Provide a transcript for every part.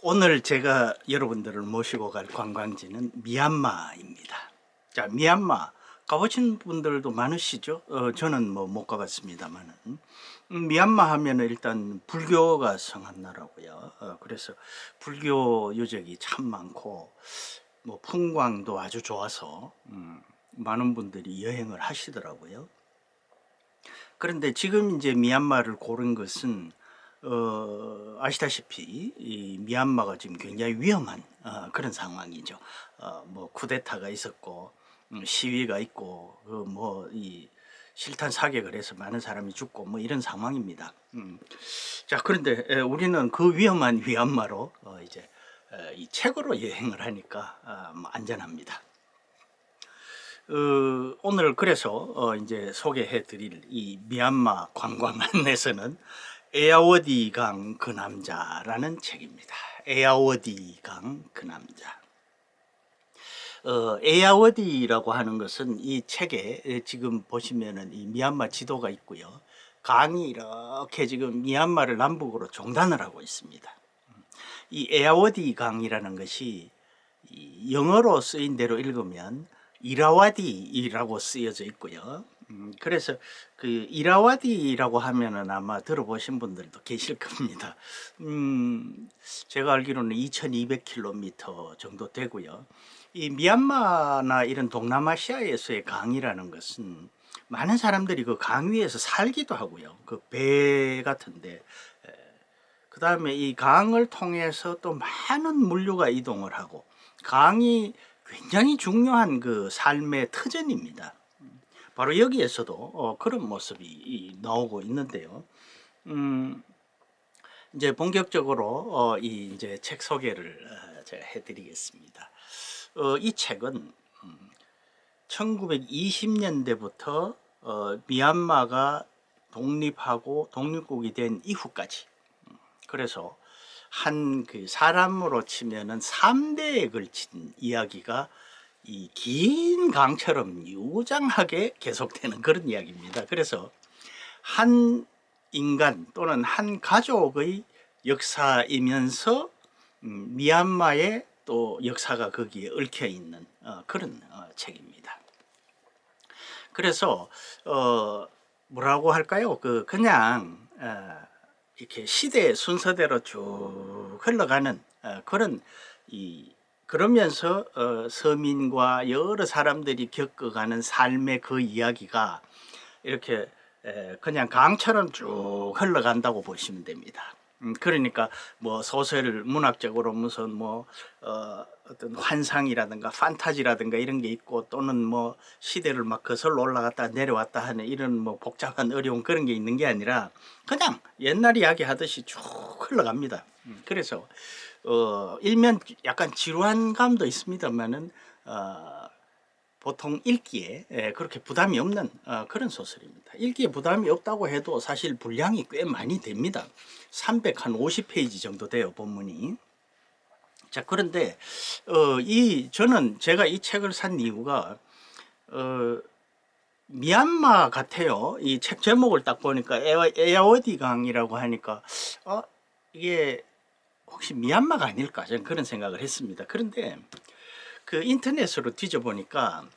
오늘 제가 여러분들을 모시고 갈 관광지는 미얀마입니다. 자, 미얀마 가보신 분들도 많으시죠? 저는 뭐 못 가봤습니다만은. 미얀마 하면은 일단 불교가 성한 나라고요. 그래서 불교 유적이 참 많고, 뭐 풍광도 아주 좋아서 많은 분들이 여행을 하시더라고요. 그런데 지금 이제 미얀마를 고른 것은 아시다시피 이 미얀마가 지금 굉장히 위험한 그런 상황이죠. 뭐 쿠데타가 있었고 시위가 있고 뭐이 실탄 사격을 해서 많은 사람이 죽고 뭐 이런 상황입니다. 자, 그런데 우리는 그 위험한 미얀마로 이제 이 책으로 여행을 하니까 뭐 안전합니다. 오늘 그래서 이제 소개해 드릴 이 미얀마 관광 안에서는 에야워디 강 그 남자라는 책입니다. 에야워디 강 그 남자. 에야워디라고 하는 것은 이 책에 지금 보시면은 이 미얀마 지도가 있고요. 강이 이렇게 지금 미얀마를 남북으로 종단을 하고 있습니다. 이 에야워디 강이라는 것이 이 영어로 쓰인 대로 읽으면 이라와디라고 쓰여져 있고요. 그래서 그 이라와디라고 하면은 아마 들어보신 분들도 계실 겁니다. 제가 알기로는 2200km 정도 되고요. 이 미얀마나 이런 동남아시아에서의 강이라는 것은 많은 사람들이 그 강 위에서 살기도 하고요. 그 배 같은데, 그 다음에 이 강을 통해서 또 많은 물류가 이동을 하고, 강이 굉장히 중요한 그 삶의 터전입니다. 바로 여기에서도 그런 모습이 나오고 있는데요. 이제 본격적으로 이 이제 책 소개를 제가 해드리겠습니다. 이 책은 1920년대부터 미얀마가 독립하고 독립국이 된 이후까지, 그래서 한 그 사람으로 치면은 3대에 걸친 이야기가 이 긴 강처럼 유장하게 계속되는 그런 이야기입니다. 그래서 한 인간 또는 한 가족의 역사이면서 미얀마의 또 역사가 거기에 얽혀 있는 그런 책입니다. 그래서 뭐라고 할까요? 그냥 이렇게 시대 순서대로 쭉 흘러가는 그런 그러면서 서민과 여러 사람들이 겪어가는 삶의 그 이야기가 이렇게 그냥 강처럼 쭉 흘러간다고 보시면 됩니다. 그러니까 뭐 소설 문학적으로 무슨 뭐 어떤 환상이라든가 판타지라든가 이런 게 있고, 또는 뭐 시대를 막 거슬러 올라갔다 내려왔다 하는 이런 뭐 복잡한 어려운 그런 게 있는 게 아니라 그냥 옛날 이야기 하듯이 쭉 흘러갑니다. 그래서 일면 약간 지루한 감도 있습니다만은 보통 읽기에 그렇게 부담이 없는 그런 소설입니다. 읽기에 부담이 없다고 해도 사실 분량이 꽤 많이 됩니다. 350페이지 정도 돼요, 본문이. 자, 그런데 저는 제가 이 책을 산 이유가 미얀마 같아요. 이 책 제목을 딱 보니까 에야워디 강이라고 하니까 이게 혹시 미얀마가 아닐까, 저는 그런 생각을 했습니다. 그런데 그 인터넷으로 뒤져보니까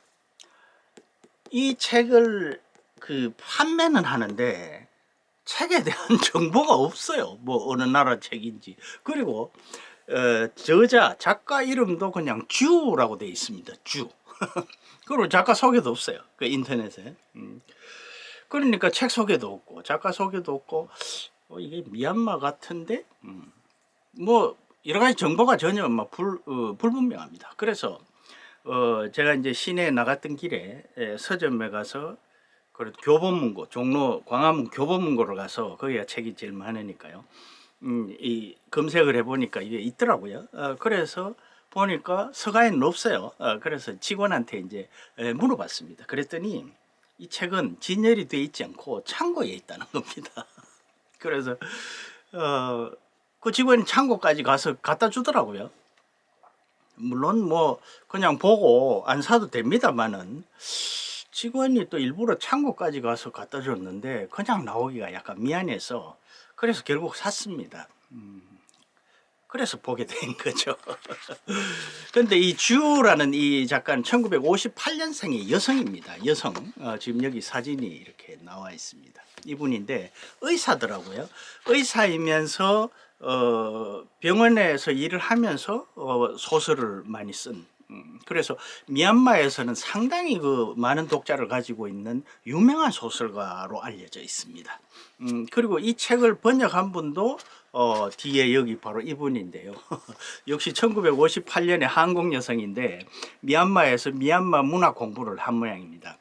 이 책을 그 판매는 하는데 책에 대한 정보가 없어요. 뭐 어느 나라 책인지. 그리고 저자 작가 이름도 그냥 주라고 되어 있습니다. 주. 그리고 작가 소개도 없어요, 그 인터넷에. 그러니까 책 소개도 없고 작가 소개도 없고 이게 미얀마 같은데 뭐 여러 가지 정보가 전혀 막 불분명합니다. 그래서 제가 이제 시내에 나갔던 길에 서점에 가서, 그래도 교보문고, 종로 광화문 교보문고를 가서, 거기가 책이 제일 많으니까요. 이 검색을 해보니까 이게 있더라고요. 그래서 보니까 서가에는 없어요. 그래서 직원한테 이제 물어봤습니다. 그랬더니 이 책은 진열이 되어 있지 않고 창고에 있다는 겁니다. 그래서 그 직원이 창고까지 가서 갖다 주더라고요. 물론 뭐 그냥 보고 안 사도 됩니다만은, 직원이 또 일부러 창고까지 가서 갖다 줬는데 그냥 나오기가 약간 미안해서 그래서 결국 샀습니다. 그래서 보게 된 거죠. 근데 이 주라는 이 작가는 1958년생의 여성입니다. 여성. 지금 여기 사진이 이렇게 나와 있습니다. 이분인데 의사더라고요. 의사이면서 병원에서 일을 하면서 소설을 많이 쓴. 그래서 미얀마에서는 상당히 그 많은 독자를 가지고 있는 유명한 소설가로 알려져 있습니다. 그리고 이 책을 번역한 분도 뒤에 여기 바로 이분인데요. 역시 1958년에 한국 여성인데 미얀마에서 미얀마 문화 공부를 한 모양입니다.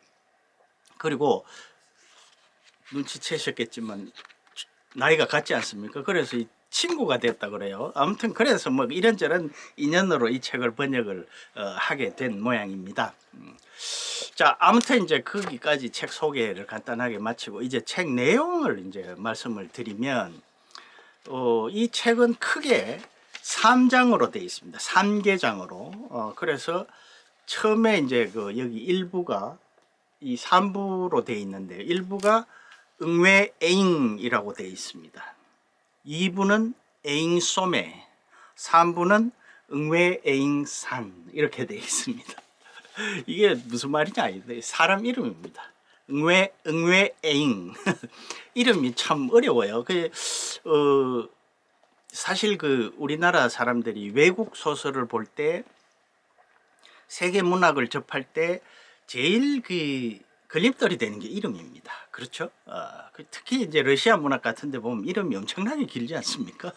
그리고 눈치채셨겠지만 나이가 같지 않습니까? 그래서 이 친구가 됐다 그래요. 아무튼 그래서 뭐 이런저런 인연으로 이 책을 번역을 하게 된 모양입니다. 자, 아무튼 이제 거기까지 책 소개를 간단하게 마치고 이제 책 내용을 이제 말씀을 드리면 이 책은 크게 3장으로 되어 있습니다. 3계장으로. 그래서 처음에 이제 그 여기 1부가 이 3부로 되어 있는데 1부가 응외에잉이라고 되어 있습니다. 2부는 에잉소메, 3부는 응외에잉산 이렇게 되어 있습니다. 이게 무슨 말이냐? 사람 이름입니다. 응외에잉 이름이 참 어려워요. 사실 그 우리나라 사람들이 외국 소설을 볼 때 세계 문학을 접할 때 제일 그 걸림돌이 되는 게 이름입니다. 그렇죠? 특히 이제 러시아 문학 같은 데 보면 이름이 엄청나게 길지 않습니까?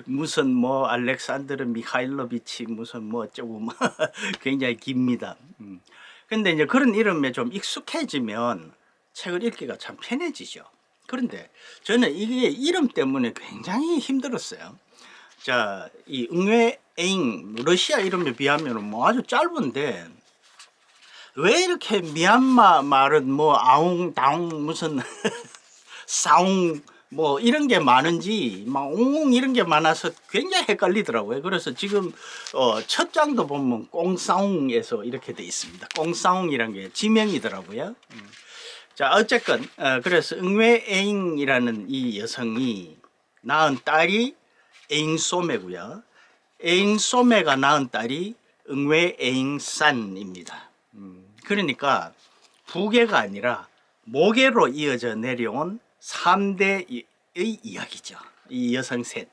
무슨 뭐 알렉산드르 미하일로비치 무슨 뭐 어쩌고 뭐 굉장히 깁니다. 근데 이제 그런 이름에 좀 익숙해지면 책을 읽기가 참 편해지죠. 그런데 저는 이게 이름 때문에 굉장히 힘들었어요. 자, 이 응외에잉 러시아 이름에 비하면 뭐 아주 짧은데 왜 이렇게 미얀마 말은 뭐 아웅 다웅 무슨 사웅 뭐 이런 게 많은지 막 옹웅 이런 게 많아서 굉장히 헷갈리더라고요. 그래서 지금 첫 장도 보면 꽁사웅에서 이렇게 돼 있습니다. 꽁사웅이란 게 지명이더라고요. 자, 어쨌건 그래서 응외에잉이라는 이 여성이 낳은 딸이 에잉소메고요. 에잉소메가 낳은 딸이 응외에잉산입니다. 그러니까 부계가 아니라 모계로 이어져 내려온 3대의 이야기죠. 이 여성 셋.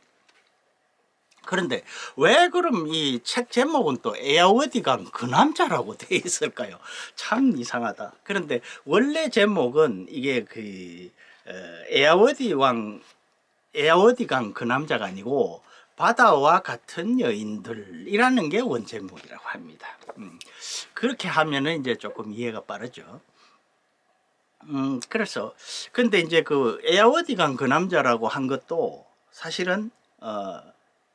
그런데 왜 그럼 이 책 제목은 또 에야워디강 그 남자라고 돼 있을까요? 참 이상하다. 그런데 원래 제목은 이게 그 에야워디강 그 남자가 아니고 바다와 같은 여인들이라는 게 원제목이라고 합니다. 그렇게 하면은 이제 조금 이해가 빠르죠. 그래서 근데 이제 그 에야워디강 그 남자라고 한 것도 사실은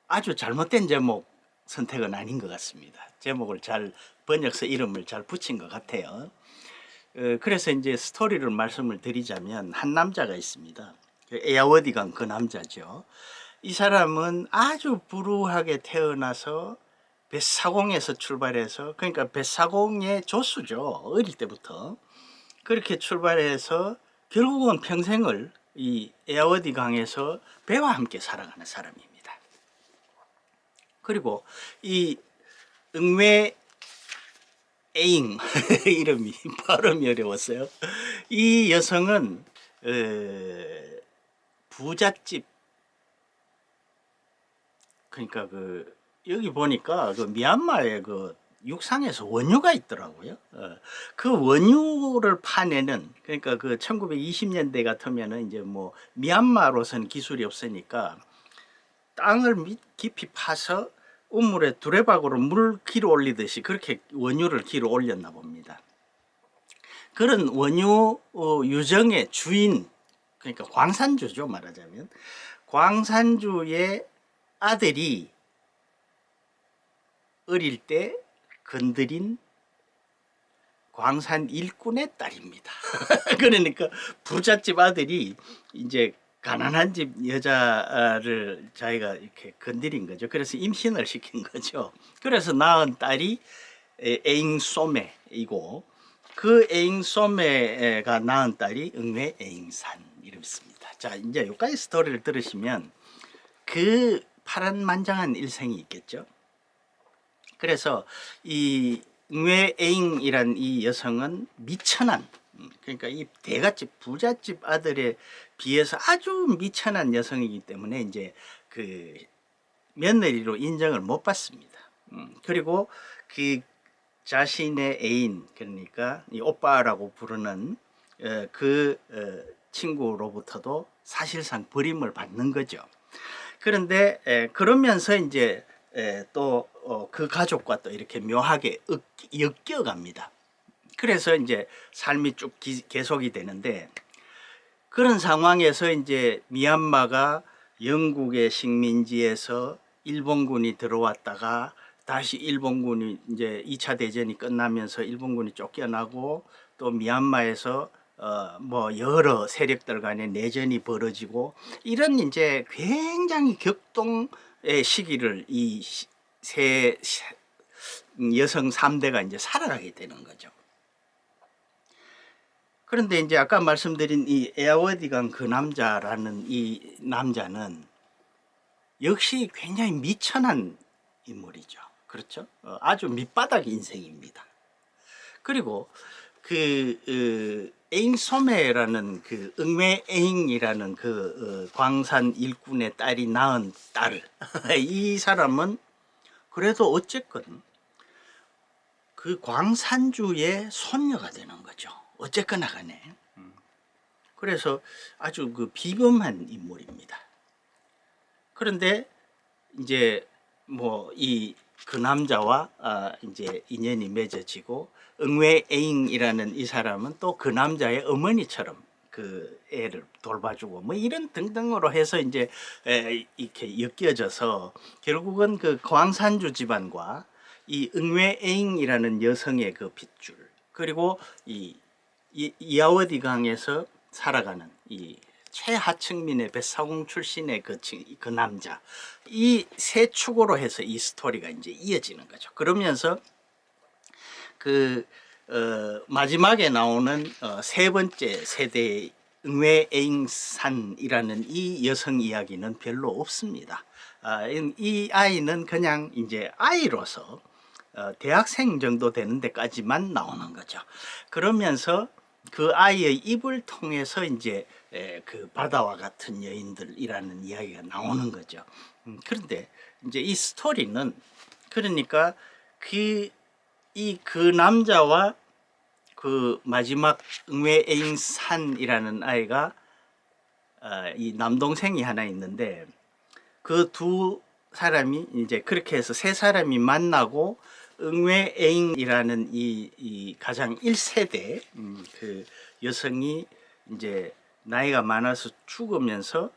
아주 잘못된 제목 선택은 아닌 것 같습니다. 제목을 잘 번역서 이름을 잘 붙인 것 같아요. 그래서 이제 스토리를 말씀을 드리자면 한 남자가 있습니다. 에야워디강 그 남자죠. 이 사람은 아주 불우하게 태어나서 뱃사공에서 출발해서 그러니까 뱃사공의 조수죠. 어릴 때부터 그렇게 출발해서 결국은 평생을 이 에야워디 강에서 배와 함께 살아가는 사람입니다. 그리고 이 응외에잉 이름이 발음이 어려웠어요. 이 여성은 부잣집 그러니까 그 여기 보니까 그 미얀마에 그 육상에서 원유가 있더라고요. 그 원유를 파내는 그러니까 그 1920년대 같으면은 이제 뭐 미얀마로서는 기술이 없으니까 땅을 깊이 파서 우물에 두레박으로 물 길어 올리듯이 그렇게 원유를 길어 올렸나 봅니다. 그런 원유 유정의 주인 그러니까 광산주죠 말하자면 광산주의 아들이 어릴 때 건드린 광산 일꾼의 딸입니다. 그러니까 부잣집 아들이 이제 가난한 집 여자를 자기가 이렇게 건드린 거죠. 그래서 임신을 시킨 거죠. 그래서 낳은 딸이 에잉소메이고 그 에잉소메가 낳은 딸이 응외에잉산 이렇습니다. 자, 이제 여기까지 스토리를 들으시면 그 파란만장한 일생이 있겠죠. 그래서 이 응웨에잉이란 이 여성은 미천한, 그러니까 이 대갓집 부잣집 아들에 비해서 아주 미천한 여성이기 때문에 이제 그 며느리로 인정을 못 받습니다. 그리고 그 자신의 애인, 그러니까 이 오빠라고 부르는 친구로부터도 사실상 버림을 받는 거죠. 그런데 그러면서 이제 또 그 가족과 또 이렇게 묘하게 엮여갑니다. 그래서 이제 삶이 쭉 계속이 되는데, 그런 상황에서 이제 미얀마가 영국의 식민지에서 일본군이 들어왔다가 다시 일본군이 이제 2차 대전이 끝나면서 일본군이 쫓겨나고, 또 미얀마에서 뭐 여러 세력들 간의 내전이 벌어지고, 이런 이제 굉장히 격동의 시기를 이 여성 3대가 이제 살아가게 되는 거죠. 그런데 이제 아까 말씀드린 이 에아워디강 그 남자라는 이 남자는 역시 굉장히 미천한 인물이죠. 그렇죠? 아주 밑바닥 인생입니다. 그리고 에잉소메라는 그 응웨에잉이라는 광산 일꾼의 딸이 낳은 딸, 이 사람은 그래도 어쨌건 그 광산주의 손녀가 되는 거죠. 어쨌거나 간에. 그래서 아주 그 비범한 인물입니다. 그런데 이제 뭐 그 남자와 이제 인연이 맺어지고, 응웨에잉이라는 이 사람은 또 그 남자의 어머니처럼 그 애를 돌봐주고 뭐 이런 등등으로 해서 이제 이렇게 엮여져서 결국은 그 광산주 집안과 이 응웨에잉이라는 여성의 그 핏줄, 그리고 이아워디 강에서 살아가는 이 최하층민의 뱃사공 출신의 그 남자, 이 세 축으로 해서 이 스토리가 이제 이어지는 거죠. 그러면서 마지막에 나오는 세 번째 세대의 응웨에잉산이라는 이 여성 이야기는 별로 없습니다. 이 아이는 그냥 이제 아이로서 대학생 정도 되는 데까지만 나오는 거죠. 그러면서 그 아이의 입을 통해서 이제 그 바다와 같은 여인들이라는 이야기가 나오는 거죠. 그런데 이제 이 스토리는, 그러니까 그 남자와 그 마지막 응웨에잉산이라는 아이가 이 남동생이 하나 있는데, 그 두 사람이 이제 그렇게 해서 세 사람이 만나고 응웨에잉이라는 이 가장 1세대 그 여성이 이제 나이가 많아서 죽으면서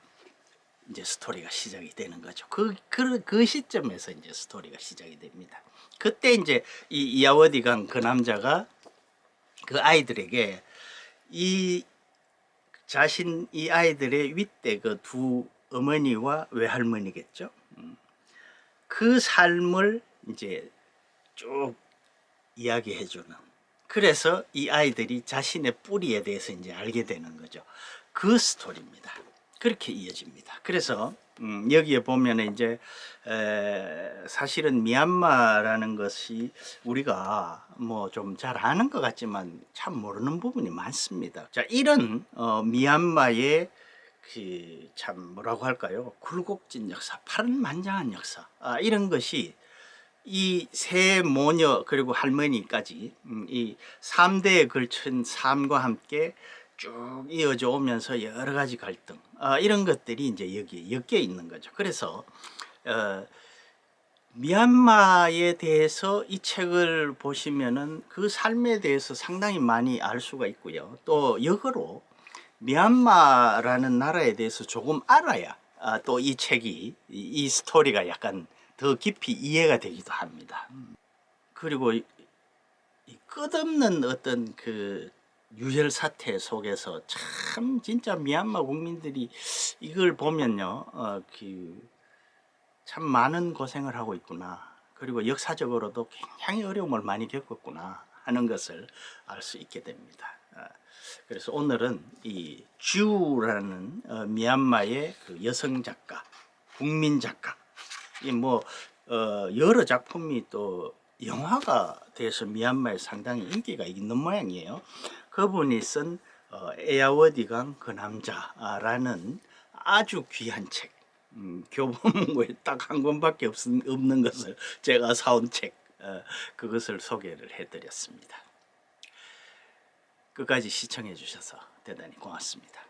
이제 스토리가 시작이 되는 거죠. 그 시점에서 이제 스토리가 시작이 됩니다. 그때 이제 이 이아워디강 그 남자가 그 아이들에게 이 아이들의 윗대 그 두 어머니와 외할머니겠죠. 그 삶을 이제 쭉 이야기해 주는, 그래서 이 아이들이 자신의 뿌리에 대해서 이제 알게 되는 거죠. 그 스토리입니다. 그렇게 이어집니다. 그래서 여기에 보면 이제 사실은 미얀마라는 것이 우리가 뭐 좀 잘 아는 것 같지만 참 모르는 부분이 많습니다. 자, 이런 미얀마의 그 참 뭐라고 할까요? 굴곡진 역사, 파란만장한 역사, 이런 것이 이 세 모녀 그리고 할머니까지 이 3대에 걸친 삶과 함께 쭉 이어져 오면서 여러 가지 갈등, 이런 것들이 이제 여기에 엮여 있는 거죠. 그래서 미얀마에 대해서 이 책을 보시면은 그 삶에 대해서 상당히 많이 알 수가 있고요. 또 역으로 미얀마라는 나라에 대해서 조금 알아야 또 이 책이, 이 스토리가 약간 더 깊이 이해가 되기도 합니다. 그리고 이 끝없는 어떤 그 유혈 사태 속에서 참 진짜 미얀마 국민들이 이걸 보면요, 참 많은 고생을 하고 있구나, 그리고 역사적으로도 굉장히 어려움을 많이 겪었구나 하는 것을 알 수 있게 됩니다. 그래서 오늘은 이 주라는 미얀마의 그 여성 작가, 국민 작가, 이 뭐 여러 작품이 또 영화가 돼서 미얀마에 상당히 인기가 있는 모양이에요. 그분이 쓴 에야워디강 그 남자라는 아주 귀한 책. 교보문고에 딱 한 권밖에 없는 것을 제가 사온 책, 그것을 소개를 해드렸습니다. 끝까지 시청해 주셔서 대단히 고맙습니다.